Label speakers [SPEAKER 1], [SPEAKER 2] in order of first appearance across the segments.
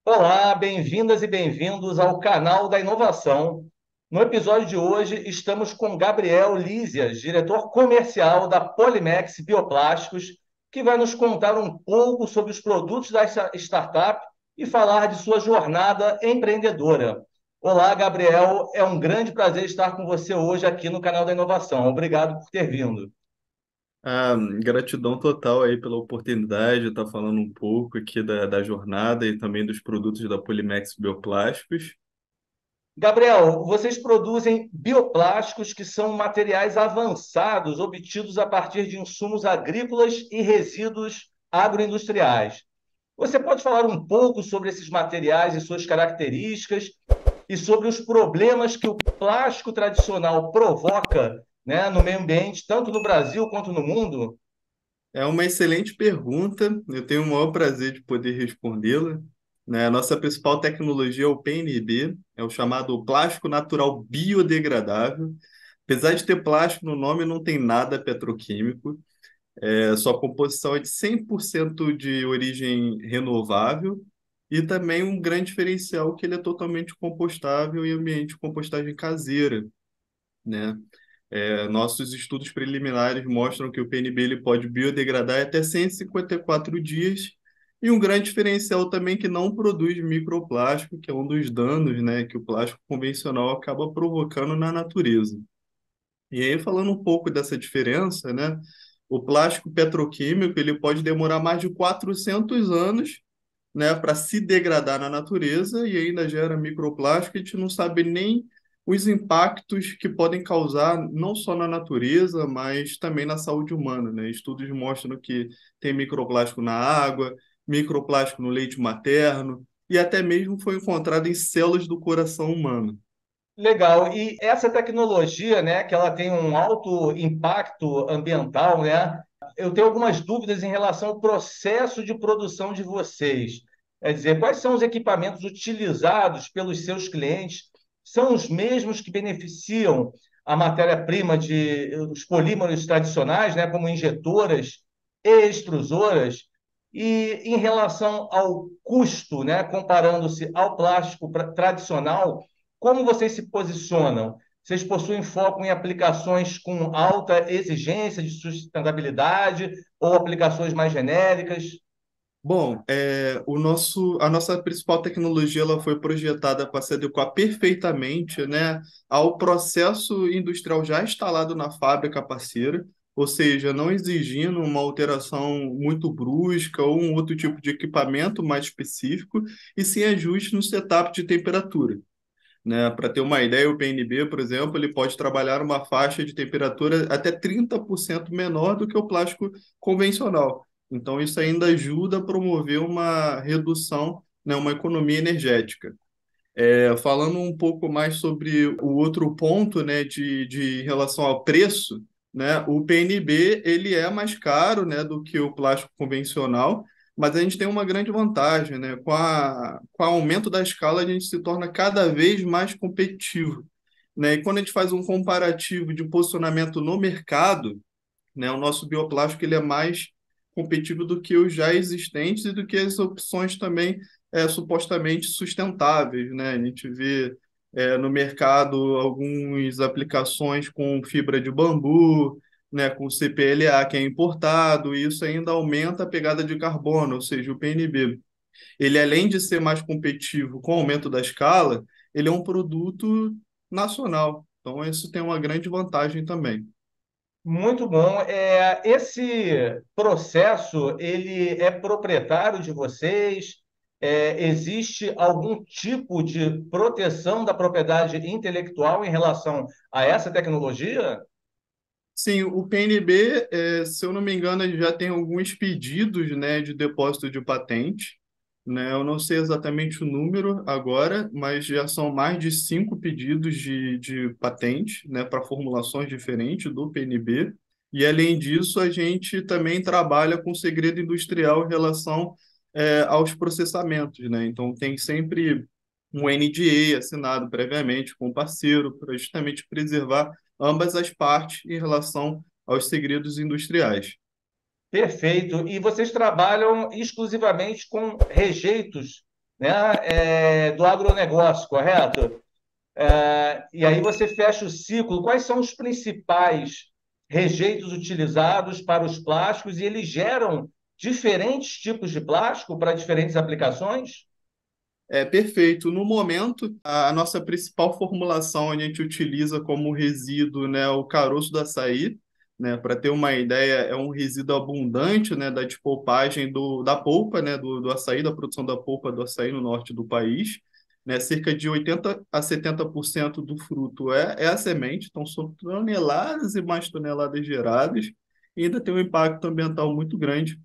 [SPEAKER 1] Olá, bem-vindas e bem-vindos ao canal da inovação. No episódio de hoje, estamos com Gabriel Lísias, diretor comercial da Polimex Bioplásticos, que vai nos contar um pouco sobre os produtos da startup e falar de sua jornada empreendedora. Olá, Gabriel, é um grande prazer estar com você hoje aqui no canal da inovação. Obrigado por ter vindo.
[SPEAKER 2] Gratidão total aí pela oportunidade de estar falando um pouco aqui da jornada e também dos produtos da Polimex Bioplásticos.
[SPEAKER 1] Gabriel, vocês produzem bioplásticos que são materiais avançados obtidos a partir de insumos agrícolas e resíduos agroindustriais. Você pode falar um pouco sobre esses materiais e suas características e sobre os problemas que o plástico tradicional provoca, né, no meio ambiente, tanto no Brasil quanto no mundo?
[SPEAKER 2] É uma excelente pergunta, eu tenho o maior prazer de poder respondê-la. Né? A nossa principal tecnologia é o PNB, é o chamado plástico natural biodegradável. Apesar de ter plástico no nome, não tem nada petroquímico. Sua composição é de 100% de origem renovável e também um grande diferencial que ele é totalmente compostável em ambiente de compostagem caseira, né? Nossos estudos preliminares mostram que o PNB ele pode biodegradar em até 154 dias e um grande diferencial também que não produz microplástico, que é um dos danos, né, que o plástico convencional acaba provocando na natureza. E aí, falando um pouco dessa diferença, né, o plástico petroquímico ele pode demorar mais de 400 anos, né, para se degradar na natureza e ainda gera microplástico. A gente não sabe nem os impactos que podem causar não só na natureza, mas também na saúde humana, né? Estudos mostram que tem microplástico na água, microplástico no leite materno e até mesmo foi encontrado em células do coração humano.
[SPEAKER 1] Legal. E essa tecnologia, né, que ela tem um alto impacto ambiental, né? Eu tenho algumas dúvidas em relação ao processo de produção de vocês. Quer dizer, quais são os equipamentos utilizados pelos seus clientes? São os mesmos que beneficiam a matéria-prima de os polímeros tradicionais, né, como injetoras e extrusoras? E em relação ao custo, né, comparando-se ao plástico tradicional, como vocês se posicionam? Vocês possuem foco em aplicações com alta exigência de sustentabilidade ou aplicações mais genéricas?
[SPEAKER 2] Bom, a nossa principal tecnologia ela foi projetada para se adequar perfeitamente, né, ao processo industrial já instalado na fábrica parceira, ou seja, não exigindo uma alteração muito brusca ou um outro tipo de equipamento mais específico, e sim ajuste no setup de temperatura. Né? Para ter uma ideia, o PNB, por exemplo, ele pode trabalhar numa faixa de temperatura até 30% menor do que o plástico convencional. Então, isso ainda ajuda a promover uma redução, né, uma economia energética. Falando um pouco mais sobre o outro ponto, né, de relação ao preço, né, o PNB ele é mais caro, né, do que o plástico convencional, mas a gente tem uma grande vantagem, né, com o aumento da escala a gente se torna cada vez mais competitivo, né, e quando a gente faz um comparativo de posicionamento no mercado, né, o nosso bioplástico ele é mais competitivo do que os já existentes e do que as opções também supostamente sustentáveis, né? A gente vê no mercado algumas aplicações com fibra de bambu, né, com CPLA que é importado, e isso ainda aumenta a pegada de carbono, ou seja, o PNB. Ele, além de ser mais competitivo com o aumento da escala, ele é um produto nacional. Então, isso tem uma grande vantagem também.
[SPEAKER 1] Muito bom. Esse processo, ele é proprietário de vocês? Existe algum tipo de proteção da propriedade intelectual em relação a essa tecnologia?
[SPEAKER 2] Sim, o PNB, se eu não me engano, ele já tem alguns pedidos, né, de depósito de patente, né? Eu não sei exatamente o número agora, mas já são mais de 5 pedidos de patente, né, para formulações diferentes do PNB. E, além disso, a gente também trabalha com segredo industrial em relação, aos processamentos, né? Então, tem sempre um NDA assinado previamente com o parceiro para justamente preservar ambas as partes em relação aos segredos industriais.
[SPEAKER 1] Perfeito. E vocês trabalham exclusivamente com rejeitos? né, do agronegócio, correto? E aí você fecha o ciclo. Quais são os principais rejeitos utilizados para os plásticos e eles geram diferentes tipos de plástico para diferentes aplicações?
[SPEAKER 2] É perfeito. No momento, a nossa principal formulação a gente utiliza como resíduo, né, o caroço do açaí, né, para ter uma ideia, é um resíduo abundante, né, da despolpagem da polpa, né, do açaí, da produção da polpa do açaí no norte do país. Né, cerca de 80 a 70% do fruto é a semente, então são toneladas e mais toneladas geradas, e ainda tem um impacto ambiental muito grande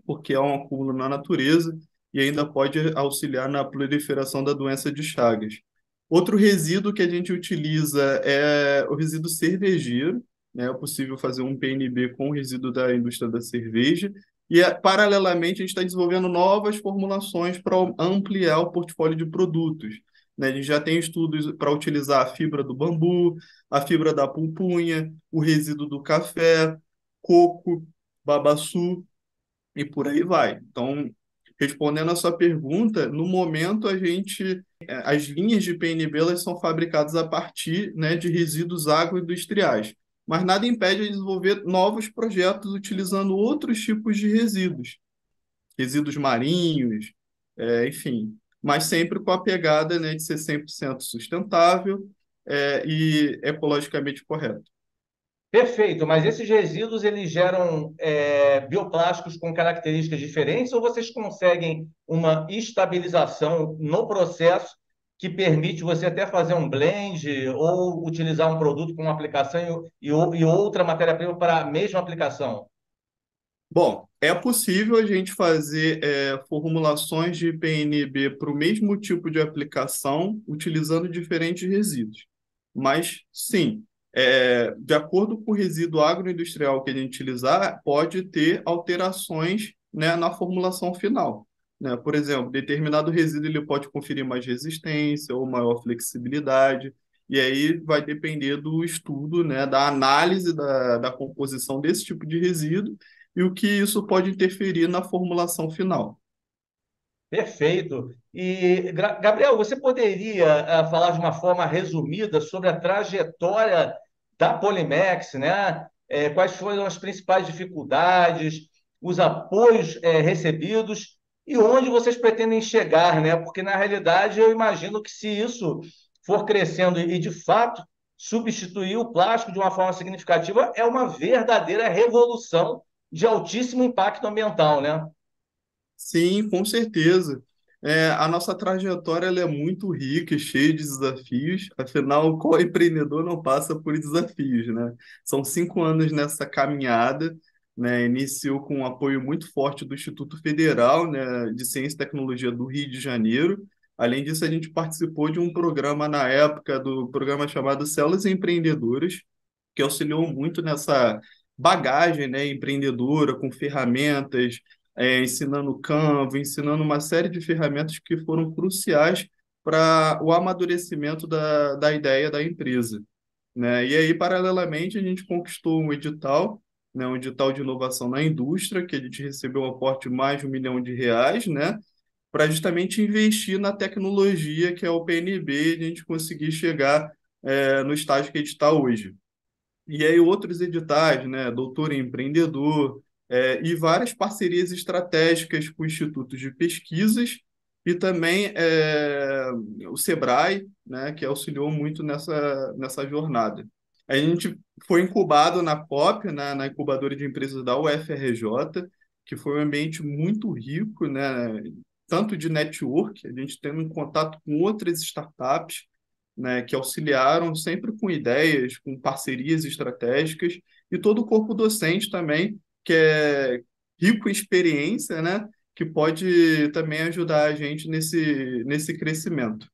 [SPEAKER 2] porque é um acúmulo na natureza e ainda pode auxiliar na proliferação da doença de Chagas. Outro resíduo que a gente utiliza é o resíduo cervejeiro, né? É possível fazer um PNB com o resíduo da indústria da cerveja e, paralelamente, a gente está desenvolvendo novas formulações para ampliar o portfólio de produtos. Né? A gente já tem estudos para utilizar a fibra do bambu, a fibra da pupunha, o resíduo do café, coco, babaçu, e por aí vai. Então, respondendo a sua pergunta, no momento as linhas de PNB elas são fabricadas a partir, né, de resíduos agroindustriais, mas nada impede de desenvolver novos projetos utilizando outros tipos de resíduos, resíduos marinhos, enfim, mas sempre com a pegada, né, de ser 100% sustentável, e ecologicamente correto.
[SPEAKER 1] Perfeito, mas esses resíduos eles geram bioplásticos com características diferentes ou vocês conseguem uma estabilização no processo que permite você até fazer um blend ou utilizar um produto com uma aplicação e outra matéria-prima para a mesma aplicação?
[SPEAKER 2] Bom, é possível a gente fazer formulações de PNB para o mesmo tipo de aplicação utilizando diferentes resíduos. Mas, sim, de acordo com o resíduo agroindustrial que a gente utilizar, pode ter alterações, né, na formulação final. Né? Por exemplo, determinado resíduo ele pode conferir mais resistência ou maior flexibilidade, e aí vai depender do estudo, né, da análise da composição desse tipo de resíduo e o que isso pode interferir na formulação final.
[SPEAKER 1] Perfeito. E, Gabriel, você poderia falar de uma forma resumida sobre a trajetória da Polimex, né? Quais foram as principais dificuldades, os apoios recebidos e onde vocês pretendem chegar, né? Porque, na realidade, eu imagino que se isso for crescendo e, de fato, substituir o plástico de uma forma significativa, é uma verdadeira revolução de altíssimo impacto ambiental, né?
[SPEAKER 2] Sim, com certeza. A nossa trajetória ela é muito rica e cheia de desafios. Afinal, qual empreendedor não passa por desafios, né? São 5 anos nessa caminhada, né? Iniciou com um apoio muito forte do Instituto Federal, né, de Ciência e Tecnologia do Rio de Janeiro. Além disso, a gente participou de um programa na época, do programa chamado Células Empreendedoras, que auxiliou muito nessa bagagem, né, empreendedora, com ferramentas, ensinando Canva, ensinando uma série de ferramentas que foram cruciais para o amadurecimento da ideia da empresa. Né? E aí, paralelamente, a gente conquistou um edital, né, um edital de inovação na indústria, que a gente recebeu um aporte de mais de R$ 1 milhão, né, para justamente investir na tecnologia que é o PNB e a gente conseguir chegar no estágio que a gente está hoje. E aí outros editais, né, Doutor em Empreendedor, e várias parcerias estratégicas com institutos de pesquisas e também o Sebrae, né, que auxiliou muito nessa jornada. A gente foi incubado na COP, né, na incubadora de empresas da UFRJ, que foi um ambiente muito rico, né, tanto de network, a gente tendo um contato com outras startups, né, que auxiliaram sempre com ideias, com parcerias estratégicas, e todo o corpo docente também, que é rico em experiência, né, que pode também ajudar a gente nesse crescimento.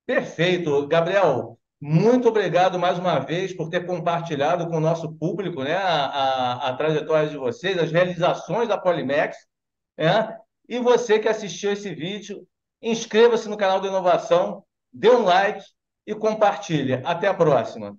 [SPEAKER 1] Perfeito, Gabriel. Muito obrigado mais uma vez por ter compartilhado com o nosso público, né, a trajetória de vocês, as realizações da Polimex, né? E você que assistiu esse vídeo, inscreva-se no canal da Inovação, dê um like e compartilhe. Até a próxima.